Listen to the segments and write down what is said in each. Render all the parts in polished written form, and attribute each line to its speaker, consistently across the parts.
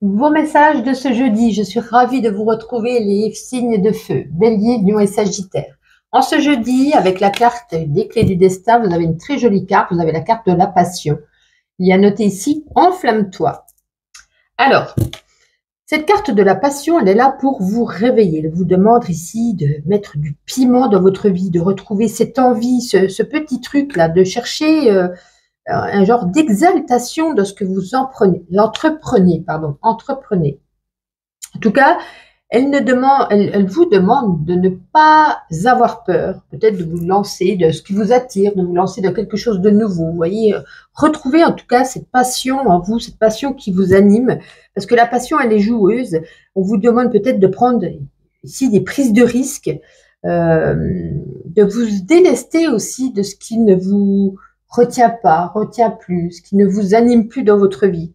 Speaker 1: Vos messages de ce jeudi, je suis ravie de vous retrouver les signes de feu, Bélier, Lion et Sagittaire. En ce jeudi, avec la carte des clés du destin, vous avez une très jolie carte, vous avez la carte de la passion. Il y a noté ici, enflamme-toi. Alors, cette carte de la passion, elle est là pour vous réveiller. Elle vous demande ici de mettre du piment dans votre vie, de retrouver cette envie, ce petit truc-là, de chercher un genre d'exaltation de ce que vous entreprenez. En tout cas, elle vous demande de ne pas avoir peur, peut-être de vous lancer de ce qui vous attire, de vous lancer dans quelque chose de nouveau. Vous voyez, retrouvez en tout cas cette passion en vous, cette passion qui vous anime, parce que la passion, elle est joueuse. On vous demande peut-être de prendre ici des prises de risques, de vous délester aussi de ce qui ne vous retient plus, ce qui ne vous anime plus dans votre vie.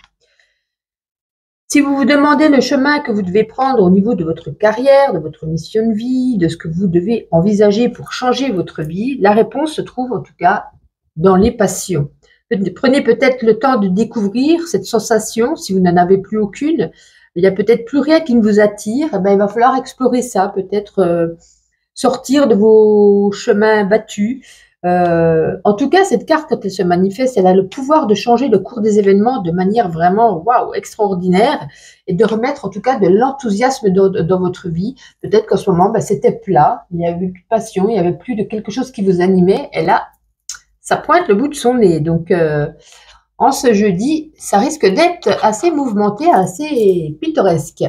Speaker 1: Si vous vous demandez le chemin que vous devez prendre au niveau de votre carrière, de votre mission de vie, de ce que vous devez envisager pour changer votre vie, la réponse se trouve en tout cas dans les passions. Prenez peut-être le temps de découvrir cette sensation, si vous n'en avez plus aucune. Il n'y a peut-être plus rien qui ne vous attire, eh bien, il va falloir explorer ça, peut-être sortir de vos chemins battus. En tout cas, cette carte, quand elle se manifeste, elle a le pouvoir de changer le cours des événements de manière vraiment waouh, extraordinaire et de remettre en tout cas de l'enthousiasme dans votre vie. Peut-être qu'en ce moment, c'était plat, il n'y avait plus de passion, il n'y avait plus de quelque chose qui vous animait. Et là, ça pointe le bout de son nez. Donc, en ce jeudi, ça risque d'être assez mouvementé, assez pittoresque.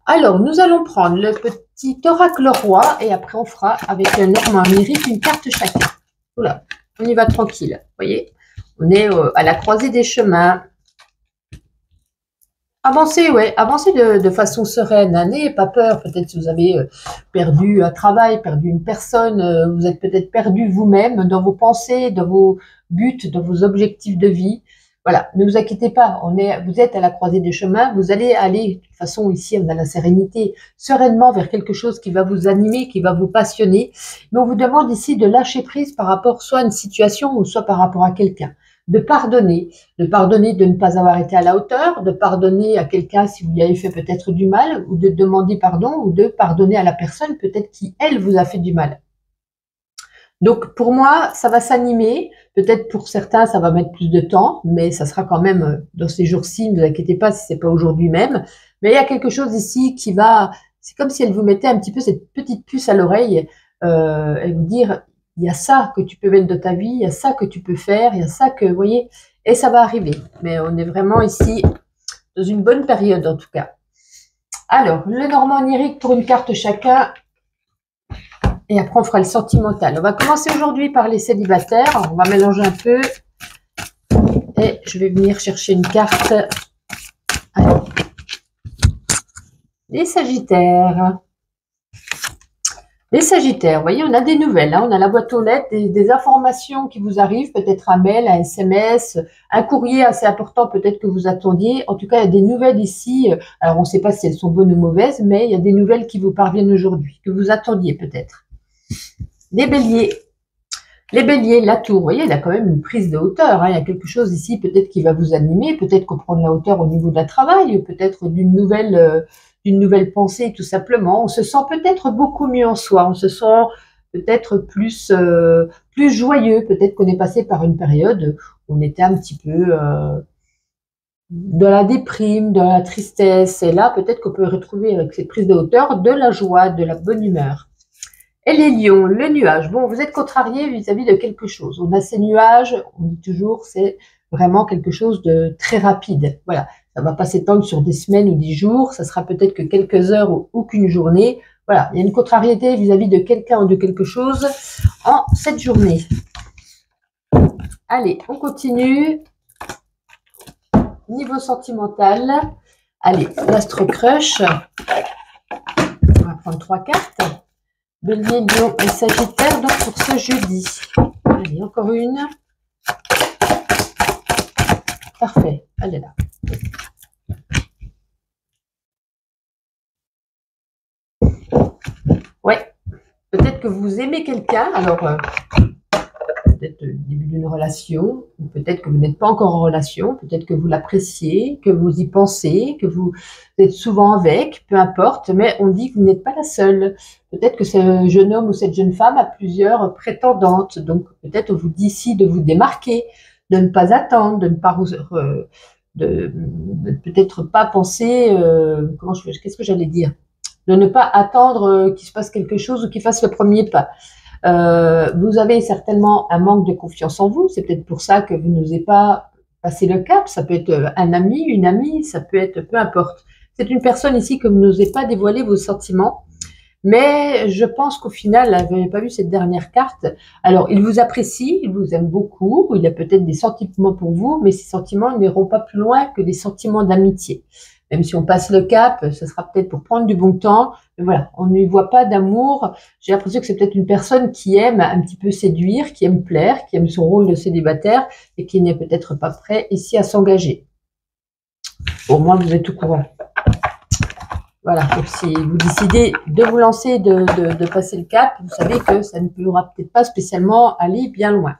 Speaker 1: Alors, nous allons prendre le petit oracle roi et après on fera avec le Normand Lyrique une carte chacun. Voilà, on y va tranquille. Vous voyez, on est à la croisée des chemins. Avancez, ouais, avancez de façon sereine. N'ayez pas peur. Peut-être si vous avez perdu un travail, perdu une personne, vous êtes peut-être perdu vous-même dans vos pensées, dans vos buts, dans vos objectifs de vie. Voilà, ne vous inquiétez pas, vous êtes à la croisée des chemins, vous allez aller, de toute façon ici on a la sérénité, sereinement vers quelque chose qui va vous animer, qui va vous passionner, mais on vous demande ici de lâcher prise par rapport soit à une situation ou soit par rapport à quelqu'un, de pardonner de ne pas avoir été à la hauteur, de pardonner à quelqu'un si vous lui avez fait peut-être du mal, ou de demander pardon, ou de pardonner à la personne peut-être qui, elle, vous a fait du mal. Donc, pour moi, ça va s'animer. Peut-être pour certains, ça va mettre plus de temps, mais ça sera quand même dans ces jours-ci. Ne vous inquiétez pas si c'est pas aujourd'hui même. Mais il y a quelque chose ici qui va, c'est comme si elle vous mettait un petit peu cette petite puce à l'oreille et vous dire, il y a ça que tu peux mettre dans ta vie, il y a ça que tu peux faire, il y a ça que, vous voyez, et ça va arriver. Mais on est vraiment ici dans une bonne période en tout cas. Alors, le Normand onirique pour une carte chacun. Et après, on fera le sentimental. On va commencer aujourd'hui par les célibataires. On va mélanger un peu. Et je vais venir chercher une carte. Allez. Les Sagittaires. Les Sagittaires, vous voyez, on a des nouvelles. Hein. On a la boîte aux lettres, des informations qui vous arrivent. Peut-être un mail, un SMS, un courrier assez important peut-être que vous attendiez. En tout cas, il y a des nouvelles ici. Alors, on ne sait pas si elles sont bonnes ou mauvaises, mais il y a des nouvelles qui vous parviennent aujourd'hui, que vous attendiez peut-être. Les Béliers. Les Béliers, la tour, vous voyez, il y a quand même une prise de hauteur. Hein. Il y a quelque chose ici peut-être qui va vous animer, peut-être qu'on prend de la hauteur au niveau d'un travail, peut-être d'une nouvelle pensée tout simplement. On se sent peut-être beaucoup mieux en soi, on se sent peut-être plus joyeux, peut-être qu'on est passé par une période où on était un petit peu dans la déprime, dans la tristesse. Et là, peut-être qu'on peut retrouver avec cette prise de hauteur de la joie, de la bonne humeur. Et les lions, le nuage. Bon, vous êtes contrarié vis-à-vis de quelque chose. On a ces nuages, on dit toujours, c'est vraiment quelque chose de très rapide. Voilà, ça ne va pas s'étendre sur des semaines ou des jours, ça sera peut-être que quelques heures ou qu'une journée. Voilà, il y a une contrariété vis-à-vis de quelqu'un ou de quelque chose en cette journée. Allez, on continue. Niveau sentimental. Allez, l'Astro Crush. On va prendre 3 cartes. Bélier, Lion et Sagittaire, donc pour ce jeudi. Allez, encore une. Parfait, elle est là. Ouais, peut-être que vous aimez quelqu'un. Alors, peut-être le début d'une relation, ou peut-être que vous n'êtes pas encore en relation, peut-être que vous l'appréciez, que vous y pensez, que vous êtes souvent avec, peu importe, mais on dit que vous n'êtes pas la seule. Peut-être que ce jeune homme ou cette jeune femme a plusieurs prétendantes, donc peut-être on vous dit ici de vous démarquer, de ne pas attendre, de ne pas de peut-être pas penser, qu'est-ce que j'allais dire, de ne pas attendre qu'il se passe quelque chose ou qu'il fasse le premier pas. Vous avez certainement un manque de confiance en vous, c'est peut-être pour ça que vous n'osez pas passer le cap, ça peut être un ami, une amie, ça peut être peu importe. C'est une personne ici que vous n'osez pas dévoiler vos sentiments, mais je pense qu'au final, vous n'avez pas vu cette dernière carte, alors il vous apprécie, il vous aime beaucoup, il a peut-être des sentiments pour vous, mais ces sentiments n'iront pas plus loin que des sentiments d'amitié. Même si on passe le cap, ce sera peut-être pour prendre du bon temps, mais voilà, on ne voit pas d'amour. J'ai l'impression que c'est peut-être une personne qui aime un petit peu séduire, qui aime plaire, qui aime son rôle de célibataire et qui n'est peut-être pas prêt ici à s'engager. Au moins, vous êtes au courant. Voilà, donc si vous décidez de vous lancer, de passer le cap, vous savez que ça ne pourra peut-être pas spécialement aller bien loin.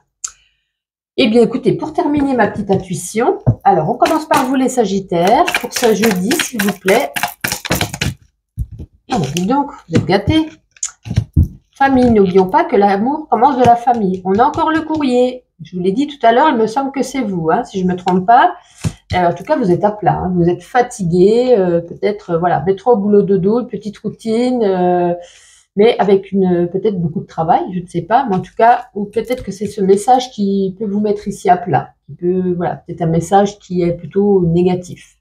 Speaker 1: Eh bien, écoutez, pour terminer ma petite intuition, alors on commence par vous les Sagittaires, pour ce jeudi, s'il vous plaît. Oh, dis donc, vous êtes gâtés. Famille, n'oublions pas que l'amour commence de la famille. On a encore le courrier. Je vous l'ai dit tout à l'heure, il me semble que c'est vous, hein, si je ne me trompe pas. En tout cas, vous êtes à plat, hein, vous êtes fatigué, peut-être, voilà, métro, boulot, dodo, une petite routine, mais avec peut-être beaucoup de travail, je ne sais pas, mais en tout cas, ou peut-être que c'est ce message qui peut vous mettre ici à plat, qui peut, voilà, peut-être un message qui est plutôt négatif.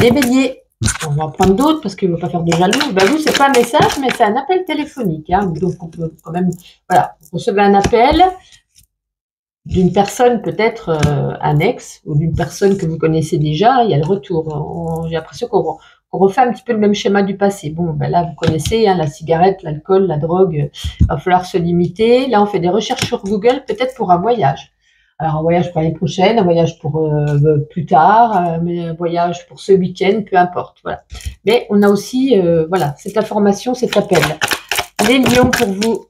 Speaker 1: Les Béliers, on va en prendre d'autres parce qu'il ne veut pas faire de jaloux. Ben vous, c'est pas un message, mais c'est un appel téléphonique, hein, donc on peut quand même, voilà, vous recevez un appel d'une personne peut-être annexe ou d'une personne que vous connaissez déjà, il y a le retour. J'ai l'impression qu'on refait un petit peu le même schéma du passé. Bon, ben là, vous connaissez, hein, la cigarette, l'alcool, la drogue, il va falloir se limiter. Là, on fait des recherches sur Google, peut-être pour un voyage. Alors, un voyage pour l'année prochaine, un voyage pour plus tard, mais un voyage pour ce week-end, peu importe. Voilà. Mais on a aussi, voilà, cette information, cet appel. Les lions pour vous.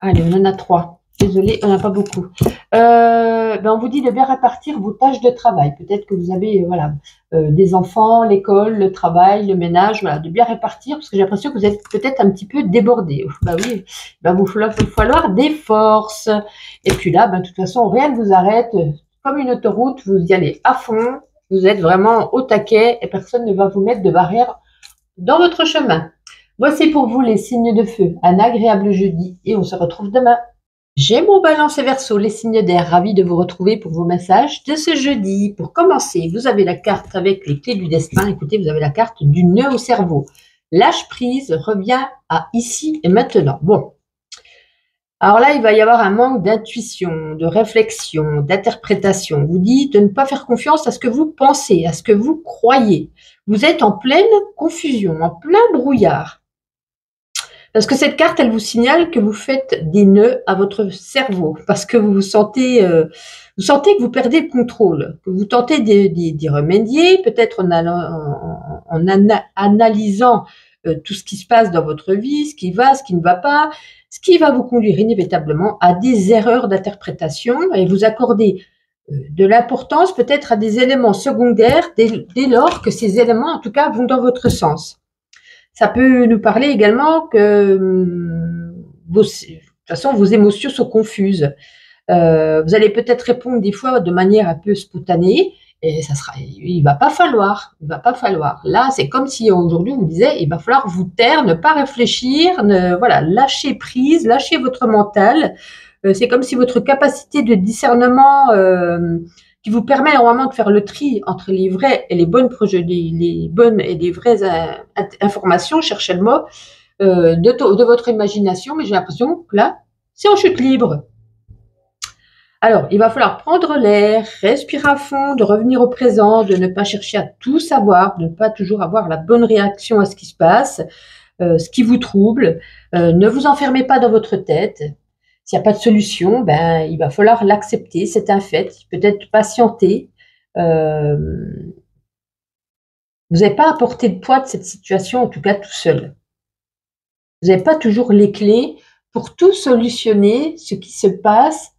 Speaker 1: Allez, on en a 3. Désolée, on n'a pas beaucoup. On vous dit de bien répartir vos tâches de travail. Peut-être que vous avez voilà, des enfants, l'école, le travail, le ménage, voilà, de bien répartir, parce que j'ai l'impression que vous êtes peut-être un petit peu débordé. Bah oui, il va falloir des forces. Et puis là, de toute façon, rien ne vous arrête. Comme une autoroute, vous y allez à fond, vous êtes vraiment au taquet et personne ne va vous mettre de barrière dans votre chemin. Voici pour vous les signes de feu. Un agréable jeudi et on se retrouve demain. Gémeaux, Balance et Verseau, les signes d'air, ravis de vous retrouver pour vos messages de ce jeudi. Pour commencer, vous avez la carte avec les clés du destin. Écoutez, vous avez la carte du nœud au cerveau. Lâche prise, revient à ici et maintenant. Bon. Alors là, il va y avoir un manque d'intuition, de réflexion, d'interprétation. On vous dit de ne pas faire confiance à ce que vous pensez, à ce que vous croyez. Vous êtes en pleine confusion, en plein brouillard. Parce que cette carte, elle vous signale que vous faites des nœuds à votre cerveau, parce que vous sentez que vous perdez le contrôle, que vous tentez d'y remédier, peut-être en analysant tout ce qui se passe dans votre vie, ce qui va, ce qui ne va pas, ce qui va vous conduire inévitablement à des erreurs d'interprétation et vous accorder de l'importance peut-être à des éléments secondaires dès lors que ces éléments, en tout cas, vont dans votre sens. Ça peut nous parler également que de toute façon, vos émotions sont confuses. Vous allez peut-être répondre des fois de manière un peu spontanée et il va pas falloir. Là, c'est comme si aujourd'hui on vous disait, il va falloir vous taire, ne pas réfléchir, voilà, lâcher prise, lâcher votre mental. C'est comme si votre capacité de discernement qui vous permet normalement de faire le tri entre les vraies et les bonnes les bonnes et les vraies informations, cherchez le mot, de votre imagination, mais j'ai l'impression que là, c'est en chute libre. Alors, il va falloir prendre l'air, respirer à fond, de revenir au présent, de ne pas chercher à tout savoir, de ne pas toujours avoir la bonne réaction à ce qui se passe, ce qui vous trouble. Ne vous enfermez pas dans votre tête. S'il n'y a pas de solution, il va falloir l'accepter, c'est un fait. Peut-être patienter. Vous n'avez pas à porter le poids de cette situation, en tout cas tout seul. Vous n'avez pas toujours les clés pour tout solutionner ce qui se passe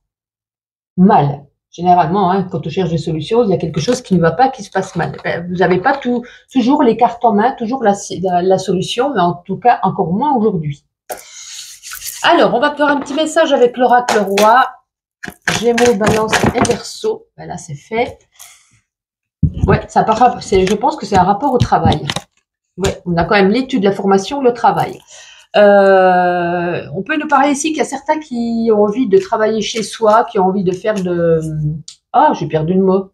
Speaker 1: mal. Généralement, hein, quand on cherche des solutions, il y a quelque chose qui ne va pas, qui se passe mal. Vous n'avez pas toujours les cartes en main, toujours la solution, mais en tout cas, encore moins aujourd'hui. Alors, on va faire un petit message avec l'oracle roi. Gémeaux, Balance et Verseau. Ben là, c'est fait. Ouais, je pense que c'est un rapport au travail. Ouais, on a quand même l'étude, la formation, le travail. On peut nous parler ici qu'il y a certains qui ont envie de travailler chez soi, qui ont envie de faire de... Ah, j'ai perdu le mot.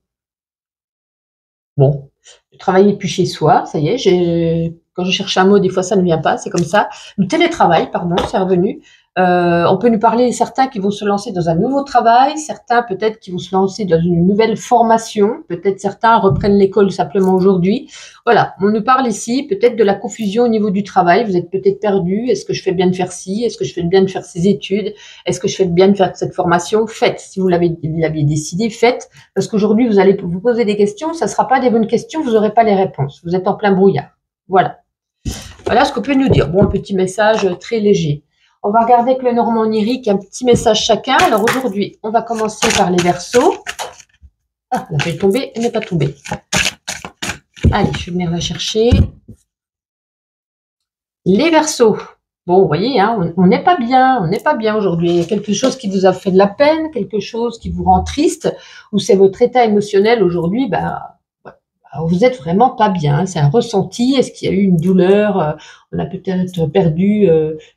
Speaker 1: Bon, travailler depuis chez soi, ça y est, quand je cherche un mot, des fois ça ne vient pas, c'est comme ça. Le télétravail, pardon, c'est revenu. On peut nous parler de certains qui vont se lancer dans un nouveau travail, certains peut-être qui vont se lancer dans une nouvelle formation, peut-être certains reprennent l'école simplement aujourd'hui. Voilà, on nous parle ici peut-être de la confusion au niveau du travail, vous êtes peut-être perdu, est-ce que je fais bien de faire ci, est-ce que je fais bien de faire ces études, est-ce que je fais bien de faire cette formation? Faites, si vous l'aviez décidé, faites, parce qu'aujourd'hui vous allez vous poser des questions, ça ne sera pas des bonnes questions, vous n'aurez pas les réponses, vous êtes en plein brouillard. Voilà. Voilà ce qu'on peut nous dire. Bon, un petit message très léger. On va regarder avec le Normand onirique un petit message chacun. Alors aujourd'hui, on va commencer par les Verseaux. Ah, elle a failli tomber, elle n'est pas tombée. Allez, je vais venir la chercher. Les Verseaux. Bon, vous voyez, hein, on n'est pas bien, on n'est pas bien aujourd'hui. Il y a quelque chose qui vous a fait de la peine, quelque chose qui vous rend triste, ou c'est votre état émotionnel aujourd'hui, vous êtes vraiment pas bien, c'est un ressenti, est-ce qu'il y a eu une douleur, on a peut-être perdu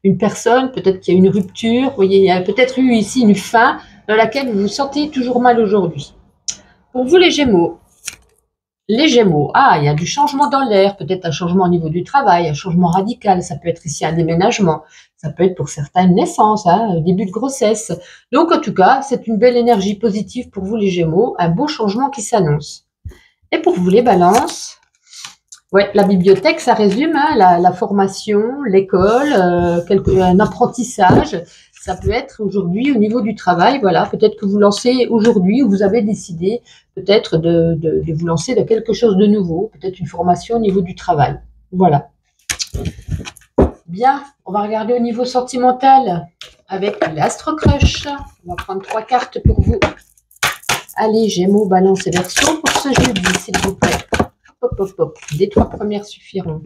Speaker 1: une personne, peut-être qu'il y a eu une rupture, vous voyez, il y a peut-être eu ici une fin dans laquelle vous vous sentez toujours mal aujourd'hui. Pour vous les Gémeaux, ah, il y a du changement dans l'air, peut-être un changement au niveau du travail, un changement radical, ça peut être ici un déménagement, ça peut être pour certains une naissance, un début de grossesse. Donc en tout cas, c'est une belle énergie positive pour vous les Gémeaux, un beau changement qui s'annonce. Et pour vous les Balances, ouais, la bibliothèque, ça résume la formation, l'école, un apprentissage. Ça peut être aujourd'hui au niveau du travail, voilà, peut-être que vous lancez aujourd'hui ou vous avez décidé peut-être de vous lancer dans quelque chose de nouveau, peut-être une formation au niveau du travail. Voilà. Bien, on va regarder au niveau sentimental avec l'Astre Crush. On va prendre 3 cartes pour vous. Allez, Gémeaux, Balance et Verseau pour ce jeudi, s'il vous plaît. Hop, hop, hop. Les 3 premières suffiront.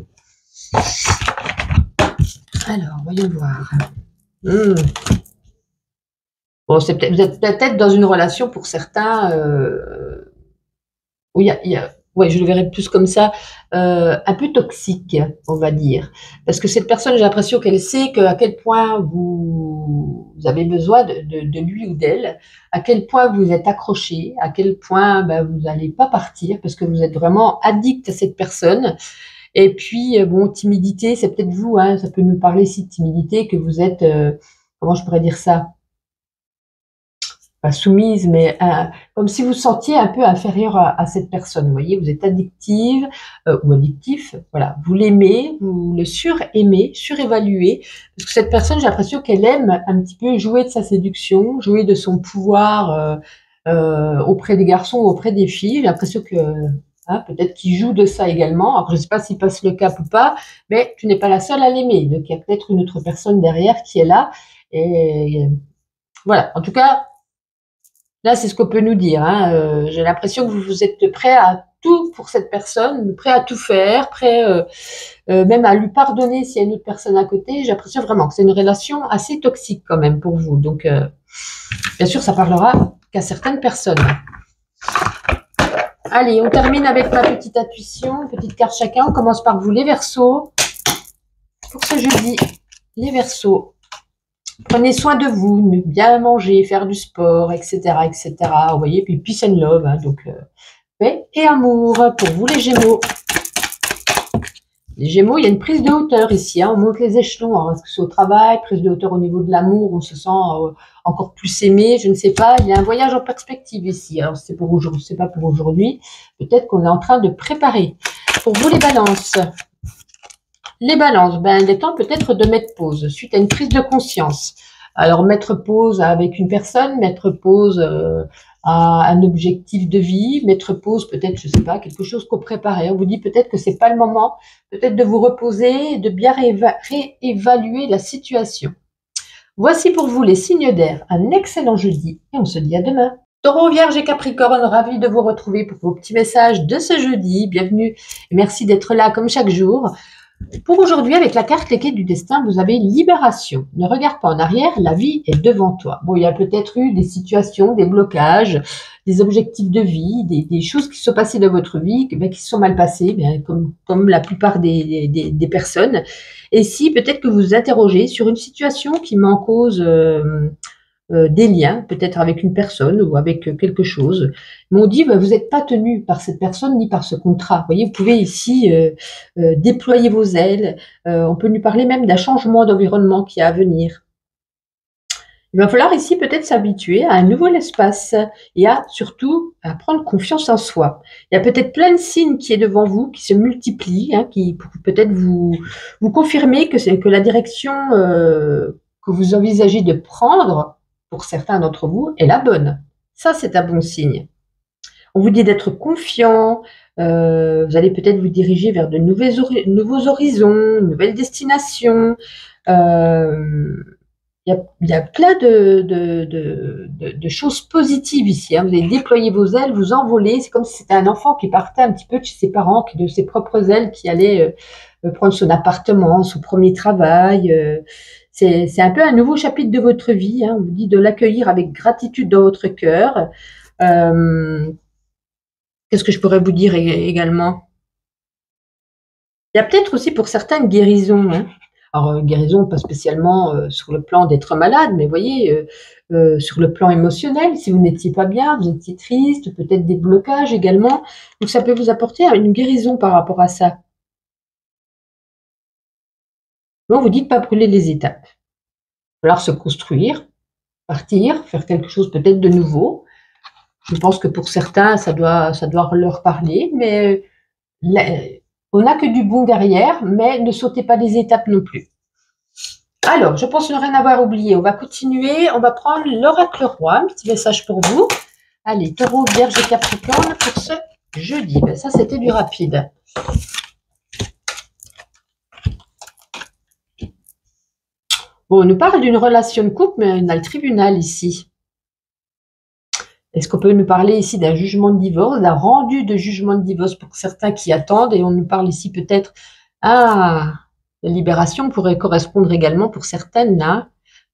Speaker 1: Alors, voyons voir. Bon, vous êtes peut-être dans une relation pour certains où ouais, je le verrais plus comme ça, un peu toxique, on va dire. Parce que cette personne, j'ai l'impression qu'elle sait à quel point vous avez besoin de lui ou d'elle, à quel point vous êtes accroché, à quel point vous n'allez pas partir, parce que vous êtes vraiment addict à cette personne. Et puis, bon, timidité, c'est peut-être vous, hein, ça peut nous parler ici de timidité, que vous êtes, comment je pourrais dire ça? Pas soumise, mais comme si vous vous sentiez un peu inférieur à cette personne. Vous voyez, vous êtes addictive ou addictif. Voilà, vous l'aimez, vous le suraimez, surévaluez. Parce que cette personne, j'ai l'impression qu'elle aime un petit peu jouer de sa séduction, jouer de son pouvoir auprès des garçons ou auprès des filles. J'ai l'impression que peut-être qu'il joue de ça également. Alors, je ne sais pas s'il passe le cap ou pas, mais tu n'es pas la seule à l'aimer. Donc, il y a peut-être une autre personne derrière qui est là. Et voilà, en tout cas, là, c'est ce qu'on peut nous dire. J'ai l'impression que vous êtes prêt à tout pour cette personne, prêt à tout faire, prêt même à lui pardonner s'il y a une autre personne à côté. J'ai l'impression vraiment que c'est une relation assez toxique quand même pour vous. Donc, bien sûr, ça parlera qu'à certaines personnes. Allez, on termine avec ma petite intuition, petite carte chacun. On commence par vous, les Verseaux. Pour ce jeudi, les Verseaux. Prenez soin de vous, bien manger, faire du sport, etc., etc. Vous voyez, puis peace and love, donc paix et amour pour vous les Gémeaux. Les Gémeaux, il y a une prise de hauteur ici, on monte les échelons, alors est-ce que c'est au travail, prise de hauteur au niveau de l'amour, on se sent encore plus aimé, je ne sais pas, il y a un voyage en perspective ici, alors c'est pour aujourd'hui, c'est pas pour aujourd'hui, peut-être qu'on est en train de préparer. Pour vous les Balances. Les Balances, il est temps peut-être de mettre pause suite à une prise de conscience. Alors, mettre pause avec une personne, mettre pause à un objectif de vie, mettre pause peut-être, je sais pas, quelque chose qu'on préparait. On vous dit peut-être que c'est pas le moment, peut-être de vous reposer, de bien réévaluer la situation. Voici pour vous les signes d'air. Un excellent jeudi et on se dit à demain. Taureau, Vierge et Capricorne, ravi de vous retrouver pour vos petits messages de ce jeudi. Bienvenue et merci d'être là comme chaque jour. Pour aujourd'hui, avec la carte Les Clés du Destin, vous avez libération. Ne regarde pas en arrière, la vie est devant toi. Bon, il y a peut-être eu des situations, des blocages, des objectifs de vie, des choses qui sont passées dans votre vie, qui se sont mal passées, comme la plupart des personnes. Et si peut-être que vous vous interrogez sur une situation qui met en cause des liens, peut-être avec une personne ou avec quelque chose. Mais on dit, vous n'êtes pas tenu par cette personne ni par ce contrat. Vous voyez, vous pouvez ici déployer vos ailes. On peut nous parler même d'un changement d'environnement qui est à venir. Il va falloir ici peut-être s'habituer à un nouvel espace et surtout à prendre confiance en soi. Il y a peut-être plein de signes qui est devant vous, qui se multiplient, qui peut-être vous confirmer que la direction que vous envisagez de prendre, pour certains d'entre vous, est la bonne. Ça, c'est un bon signe. On vous dit d'être confiant, vous allez peut-être vous diriger vers de nouveaux horizons, une nouvelle destination. Il y a plein de choses positives ici. Vous allez déployer vos ailes, vous envoler. C'est comme si c'était un enfant qui partait un petit peu de chez ses parents, de ses propres ailes, qui allait prendre son appartement, son premier travail. C'est un peu un nouveau chapitre de votre vie. On vous dit de l'accueillir avec gratitude dans votre cœur. Qu'est-ce que je pourrais vous dire également? Il y a peut-être aussi pour certains une guérison. Alors, guérison, pas spécialement sur le plan d'être malade, mais vous voyez, sur le plan émotionnel, si vous n'étiez pas bien, vous étiez triste, peut-être des blocages également. Donc, ça peut vous apporter une guérison par rapport à ça. Donc, vous dites pas brûler les étapes. Il va falloir se construire, partir, faire quelque chose peut-être de nouveau. Je pense que pour certains, ça doit leur parler, mais on n'a que du bon derrière, mais ne sautez pas les étapes non plus. Alors, je pense ne rien avoir oublié. On va continuer. On va prendre l'oracle roi, un petit message pour vous. Allez, Taureau, Vierge et Capricorne pour ce jeudi. Ça, c'était du rapide. Bon, on nous parle d'une relation de couple, mais on a le tribunal ici. Est-ce qu'on peut nous parler ici d'un jugement de divorce, d'un rendu de jugement de divorce pour certains qui attendent? Et on nous parle ici peut-être, la libération pourrait correspondre également pour certaines, là.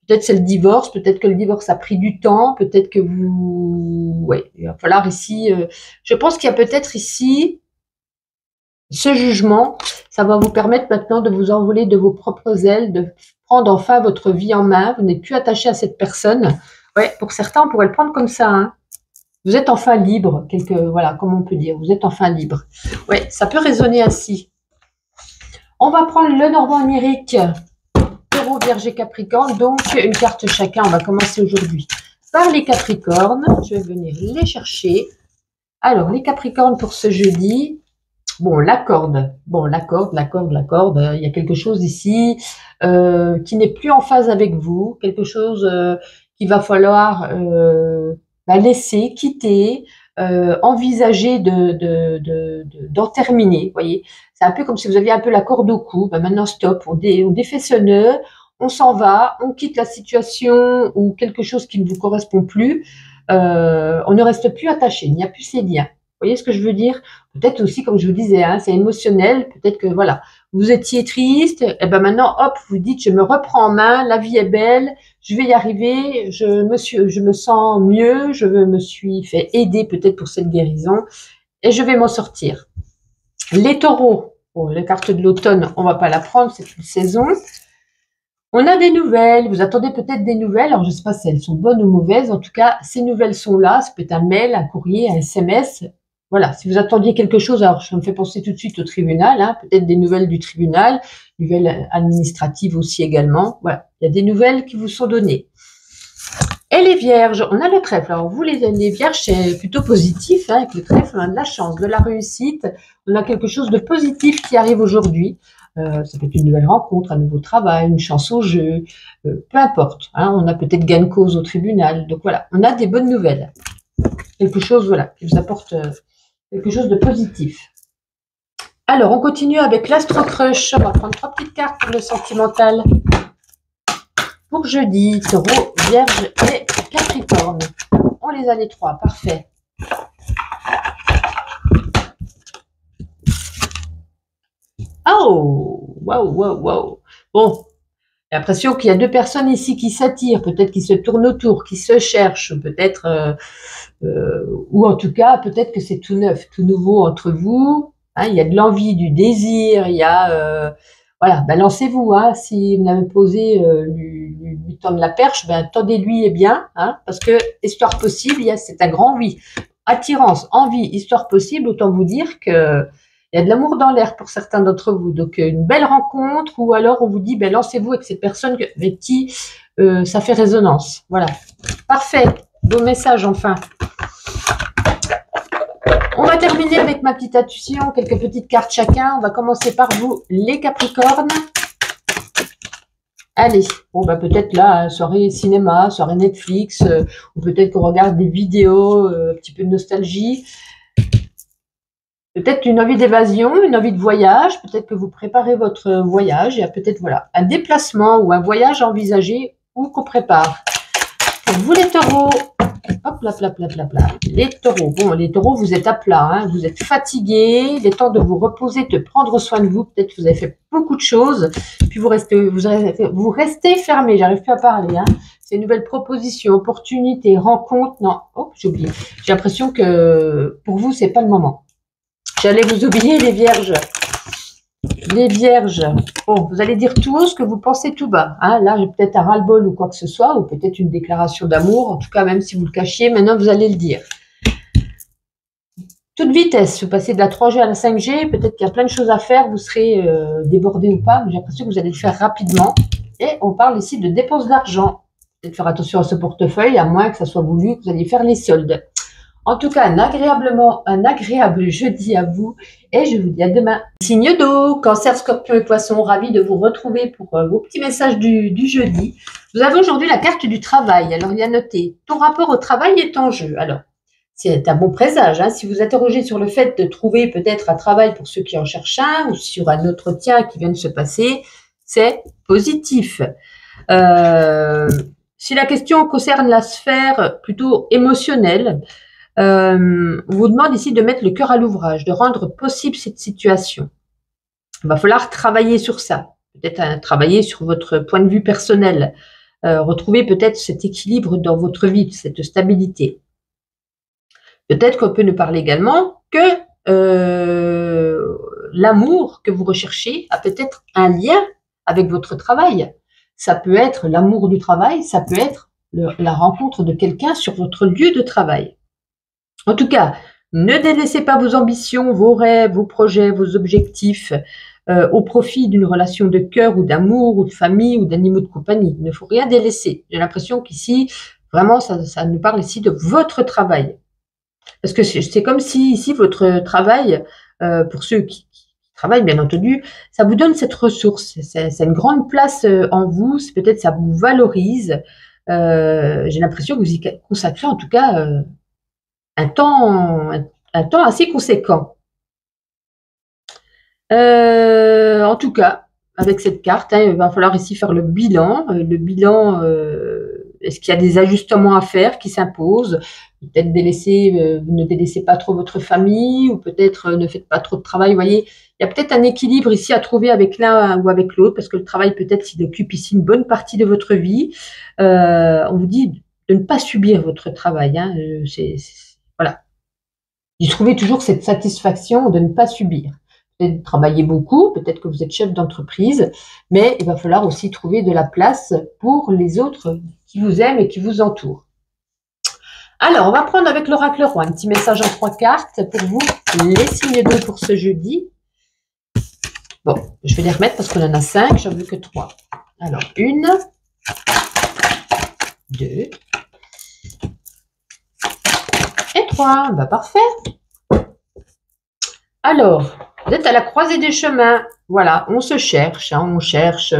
Speaker 1: Peut-être c'est le divorce, peut-être que le divorce a pris du temps, peut-être que il va falloir ici, je pense qu'il y a peut-être ici, ce jugement, ça va vous permettre maintenant de vous envoler de vos propres ailes, de prendre enfin votre vie en main, vous n'êtes plus attaché à cette personne. Ouais, pour certains, on pourrait le prendre comme ça, Vous êtes enfin libre, voilà, comme on peut dire, vous êtes enfin libre. Ouais, ça peut résonner ainsi. On va prendre le Normand onirique, Taureau, Vierge et Capricorne, donc une carte chacun. On va commencer aujourd'hui par les Capricornes. Je vais venir les chercher. Alors, les Capricornes pour ce jeudi. Bon, la corde. Il y a quelque chose ici qui n'est plus en phase avec vous, quelque chose qu'il va falloir laisser, quitter, envisager d'en terminer. Vous voyez, c'est un peu comme si vous aviez un peu la corde au cou. Maintenant, stop, on défait ce nœud, on s'en va, on quitte la situation ou quelque chose qui ne vous correspond plus. On ne reste plus attaché, il n'y a plus ces liens. Vous voyez ce que je veux dire? Peut-être aussi, comme je vous disais, c'est émotionnel. Peut-être que voilà, vous étiez triste, et ben maintenant, hop, vous dites, je me reprends en main, la vie est belle, je vais y arriver, je me sens mieux, me suis fait aider peut-être pour cette guérison, et je vais m'en sortir. Les taureaux, bon, les cartes de l'automne, on va pas la prendre, c'est une saison. On a des nouvelles, vous attendez peut-être des nouvelles, alors je ne sais pas si elles sont bonnes ou mauvaises, en tout cas, ces nouvelles sont là, ça peut être un mail, un courrier, un SMS. Voilà, si vous attendiez quelque chose, alors ça me fait penser tout de suite au tribunal, peut-être des nouvelles du tribunal, nouvelles administratives aussi également. Voilà, il y a des nouvelles qui vous sont données. Et les vierges, on a le trèfle. Alors vous, les vierges, c'est plutôt positif. Avec le trèfle, on a de la chance, de la réussite. On a quelque chose de positif qui arrive aujourd'hui. Ça peut être une nouvelle rencontre, un nouveau travail, une chance au jeu, peu importe. On a peut-être gain de cause au tribunal. Donc voilà, on a des bonnes nouvelles. Quelque chose, voilà, qui vous apporte quelque chose de positif. Alors, on continue avec l'Astro Crush. On va prendre 3 petites cartes pour le sentimental. pour jeudi, Taureau, Vierge et Capricorne. On les a les trois, parfait. Oh, waouh, waouh, waouh. Bon, j'ai l'impression qu'il y a deux personnes ici qui s'attirent, peut-être qui se tournent autour, qui se cherchent, peut-être, ou en tout cas, peut-être que c'est tout neuf, tout nouveau entre vous. Hein, il y a de l'envie, du désir, il y a, voilà, ben lancez-vous. Hein, si vous n'avez pas osé lui tendre la perche, ben tendez-lui et bien, hein, parce que histoire possible, c'est un grand oui. Attirance, envie, histoire possible, autant vous dire que il y a de l'amour dans l'air pour certains d'entre vous. Donc, une belle rencontre ou alors on vous dit, ben, lancez-vous avec cette personne avec qui ça fait résonance. Voilà. Parfait. Beau message, enfin. On va terminer avec ma petite intuition, quelques petites cartes chacun. On va commencer par vous, les Capricornes. Allez, bon bah peut-être là, soirée cinéma, soirée Netflix, ou peut-être qu'on regarde des vidéos, un petit peu de nostalgie. Peut-être une envie d'évasion, une envie de voyage, peut-être que vous préparez votre voyage, il y a peut-être voilà, un déplacement ou un voyage à envisager ou qu'on prépare. Pour vous les taureaux, hop là, là, là, là, là. Les taureaux, bon les taureaux vous êtes à plat, hein, vous êtes fatigués, il est temps de vous reposer, de prendre soin de vous, peut-être que vous avez fait beaucoup de choses, puis vous restez fermés, j'arrive plus à parler, hein. C'est une nouvelle proposition, opportunité, rencontre, non, oh j'ai oublié, j'ai l'impression que pour vous c'est pas le moment. J'allais vous oublier les vierges. Les vierges. Bon, vous allez dire tout haut ce que vous pensez tout bas. Hein, là, j'ai peut-être un ras-le-bol ou quoi que ce soit, ou peut-être une déclaration d'amour. En tout cas, même si vous le cachiez, maintenant vous allez le dire. Toute vitesse, vous passez de la 3G à la 5G, peut-être qu'il y a plein de choses à faire, vous serez débordé ou pas, mais j'ai l'impression que vous allez le faire rapidement. Et on parle ici de dépenses d'argent. Peut-être faire attention à ce portefeuille, à moins que ça soit voulu, que vous alliez faire les soldes. En tout cas, un agréable jeudi à vous et je vous dis à demain. Signe d'eau, Cancer, Scorpion et Poisson, ravi de vous retrouver pour vos petits messages du jeudi. Vous avez aujourd'hui la carte du travail. Alors, il y a noté, ton rapport au travail est en jeu. Alors, c'est un bon présage. Hein. Si vous interrogez sur le fait de trouver peut-être un travail pour ceux qui en cherchent un ou sur un entretien qui vient de se passer, c'est positif. Si la question concerne la sphère plutôt émotionnelle, on vous demande ici de mettre le cœur à l'ouvrage, de rendre possible cette situation. Il va falloir travailler sur ça, peut-être travailler sur votre point de vue personnel, retrouver peut-être cet équilibre dans votre vie, cette stabilité. Peut-être qu'on peut nous parler également que l'amour que vous recherchez a peut-être un lien avec votre travail. Ça peut être l'amour du travail, ça peut être la rencontre de quelqu'un sur votre lieu de travail. En tout cas, ne délaissez pas vos ambitions, vos rêves, vos projets, vos objectifs au profit d'une relation de cœur ou d'amour ou de famille ou d'animaux de compagnie. Il ne faut rien délaisser. J'ai l'impression qu'ici, vraiment, ça nous parle ici de votre travail. Parce que c'est comme si ici, votre travail, pour ceux qui travaillent, bien entendu, ça vous donne cette ressource. C'est une grande place en vous. Peut-être ça vous valorise. J'ai l'impression que vous y consacrez en tout cas un temps assez conséquent. En tout cas, avec cette carte, hein, il va falloir ici faire le bilan. Est-ce qu'il y a des ajustements à faire qui s'imposent? Peut-être ne délaissez pas trop votre famille, ou peut-être ne faites pas trop de travail. Vous voyez, il y a peut-être un équilibre ici à trouver avec l'un ou avec l'autre, parce que le travail, peut-être, s'il occupe ici une bonne partie de votre vie. On vous dit de ne pas subir votre travail. Hein, voilà. D'y trouver toujours cette satisfaction de ne pas subir. Peut-être travailler beaucoup, peut-être que vous êtes chef d'entreprise, mais il va falloir aussi trouver de la place pour les autres qui vous aiment et qui vous entourent. Alors, on va prendre avec l'oracle roi un petit message en 3 cartes pour vous, les signes d'eau pour ce jeudi. Bon, je vais les remettre parce qu'on en a 5, j'en veux que 3. Alors, 1, 2, et 3. Bah, parfait. Alors, vous êtes à la croisée des chemins. Voilà, on se cherche. Hein, on cherche.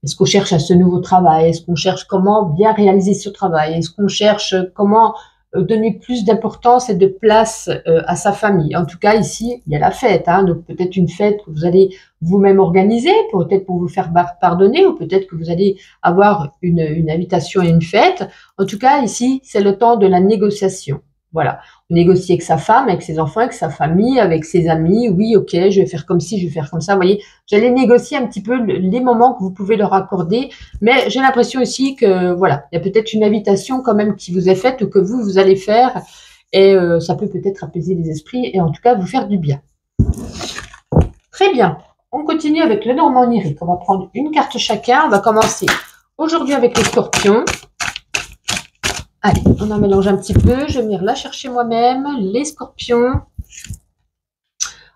Speaker 1: Est-ce qu'on cherche à ce nouveau travail? Est-ce qu'on cherche comment bien réaliser ce travail? Est-ce qu'on cherche comment donner plus d'importance et de place à sa famille. En tout cas, ici, il y a la fête, hein, donc peut-être une fête que vous allez vous-même organiser, peut-être pour vous faire pardonner, ou peut-être que vous allez avoir une invitation à une fête. En tout cas, ici, c'est le temps de la négociation. Voilà, on négocie avec sa femme, avec ses enfants, avec sa famille, avec ses amis. Oui, ok, je vais faire comme ci, je vais faire comme ça. Vous voyez, j'allais négocier un petit peu les moments que vous pouvez leur accorder, mais j'ai l'impression aussi que voilà, il y a peut-être une invitation quand même qui vous est faite ou que vous allez faire, et ça peut peut-être apaiser les esprits et en tout cas vous faire du bien. Très bien, on continue avec le Normand onirique. On va prendre une carte chacun. On va commencer aujourd'hui avec les scorpions. Allez, on en mélange un petit peu. Je vais venir la chercher moi-même. Les scorpions.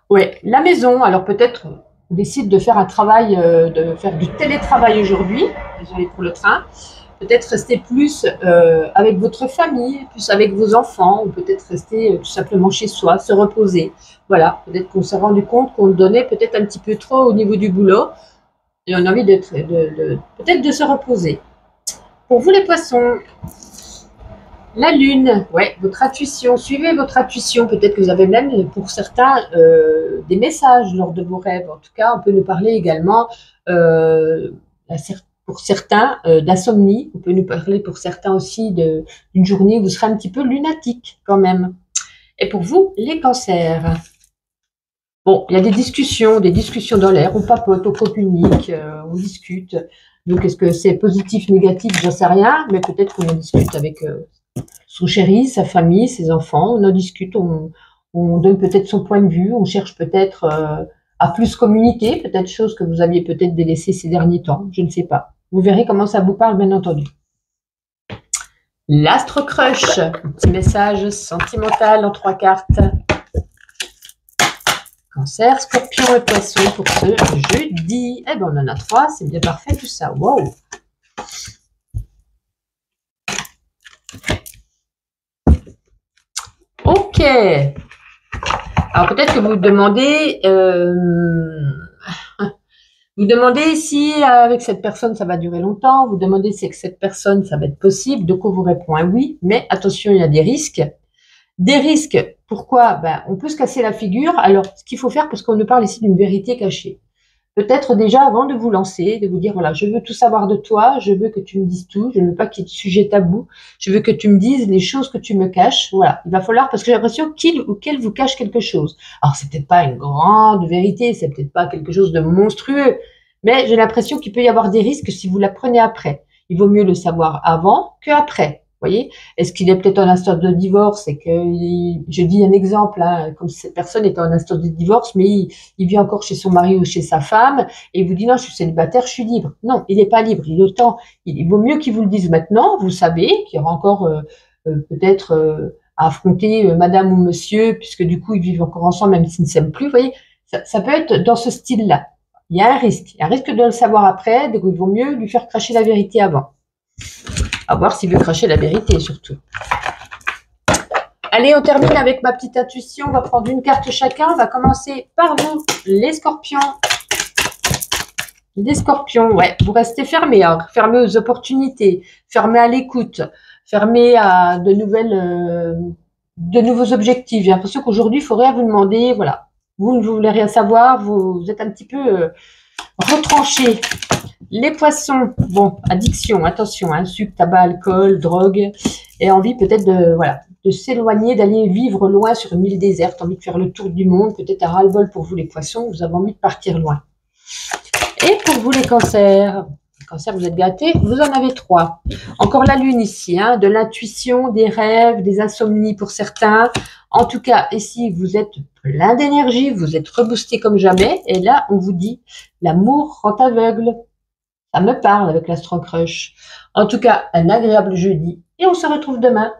Speaker 1: Ouais, la maison. Alors peut-être on décide de faire un travail, de faire du télétravail aujourd'hui. Désolée pour le train. Peut-être rester plus avec votre famille, plus avec vos enfants, ou peut-être rester tout simplement chez soi, se reposer. Voilà, peut-être qu'on s'est rendu compte qu'on donnait peut-être un petit peu trop au niveau du boulot, et on a envie peut-être de se reposer. Pour vous les poissons, la lune, ouais, votre intuition, suivez votre intuition. Peut-être que vous avez même, pour certains, des messages lors de vos rêves. En tout cas, on peut nous parler également pour certains d'insomnie. On peut nous parler pour certains aussi d'une journée où vous serez un petit peu lunatique quand même. Et pour vous, les cancers. Bon, il y a des discussions dans l'air. On papote, on communique, on discute. Donc, est-ce que c'est positif, négatif, j'en sais rien. Mais peut-être qu'on en discute avec son chéri, sa famille, ses enfants. On en discute, on donne peut-être son point de vue. On cherche peut-être à plus communiquer. Peut-être chose que vous aviez peut-être délaissée ces derniers temps. Je ne sais pas. Vous verrez comment ça vous parle, bien entendu. L'Astro Crush, un petit message sentimental en 3 cartes. Cancer, Scorpion et Poisson pour ce jeudi. Eh ben, on en a 3, c'est bien parfait tout ça. Wow. Ok. Alors peut-être que vous demandez si avec cette personne ça va durer longtemps, vous demandez si avec cette personne ça va être possible, de quoi vous répond un oui, mais attention, il y a des risques. Des risques, pourquoi? Ben, on peut se casser la figure. Alors, ce qu'il faut faire, parce qu'on nous parle ici d'une vérité cachée, peut-être déjà avant de vous lancer, de vous dire, voilà, je veux tout savoir de toi, je veux que tu me dises tout, je ne veux pas qu'il y ait de sujet tabou, je veux que tu me dises les choses que tu me caches. Voilà, il va falloir, parce que j'ai l'impression qu'il ou qu'elle vous cache quelque chose. Alors, c'est peut-être pas une grande vérité, c'est peut-être pas quelque chose de monstrueux, mais j'ai l'impression qu'il peut y avoir des risques si vous l'apprenez après. Il vaut mieux le savoir avant qu'après. Voyez, est-ce qu'il est peut-être en instance de divorce et que, je dis un exemple, hein, comme cette personne est en instance de divorce, mais il vit encore chez son mari ou chez sa femme, et il vous dit non, je suis célibataire, je suis libre. Non, il n'est pas libre. Il vaut mieux qu'il vous le dise maintenant. Vous savez qu'il y aura encore peut-être à affronter madame ou monsieur, puisque du coup, ils vivent encore ensemble, même s'ils ne s'aiment plus. Vous voyez, ça peut être dans ce style-là. Il y a un risque de le savoir après, donc il vaut mieux lui faire cracher la vérité avant. À voir s'il veut cracher la vérité, surtout. Allez, on termine avec ma petite intuition. On va prendre une carte chacun. On va commencer par vous, les scorpions. Les scorpions, ouais. Vous restez fermés, hein, fermés aux opportunités, fermés à l'écoute, fermés à de nouveaux objectifs. J'ai l'impression qu'aujourd'hui, il faut rien vous demander. Voilà. Vous ne voulez rien savoir. Vous êtes un petit peu retranchés. Les poissons, bon, addiction, attention, hein, sucre, tabac, alcool, drogue, et envie peut-être de s'éloigner, d'aller vivre loin sur une île déserte, envie de faire le tour du monde, peut-être un ras-le-bol pour vous les poissons, vous avez envie de partir loin. Et pour vous les cancers, vous êtes gâtés, vous en avez 3. Encore la lune ici, hein, de l'intuition, des rêves, des insomnies pour certains. En tout cas, ici, vous êtes plein d'énergie, vous êtes reboosté comme jamais, et là, on vous dit, l'amour rend aveugle. Ça me parle avec l'Astro Crush. En tout cas, un agréable jeudi et on se retrouve demain.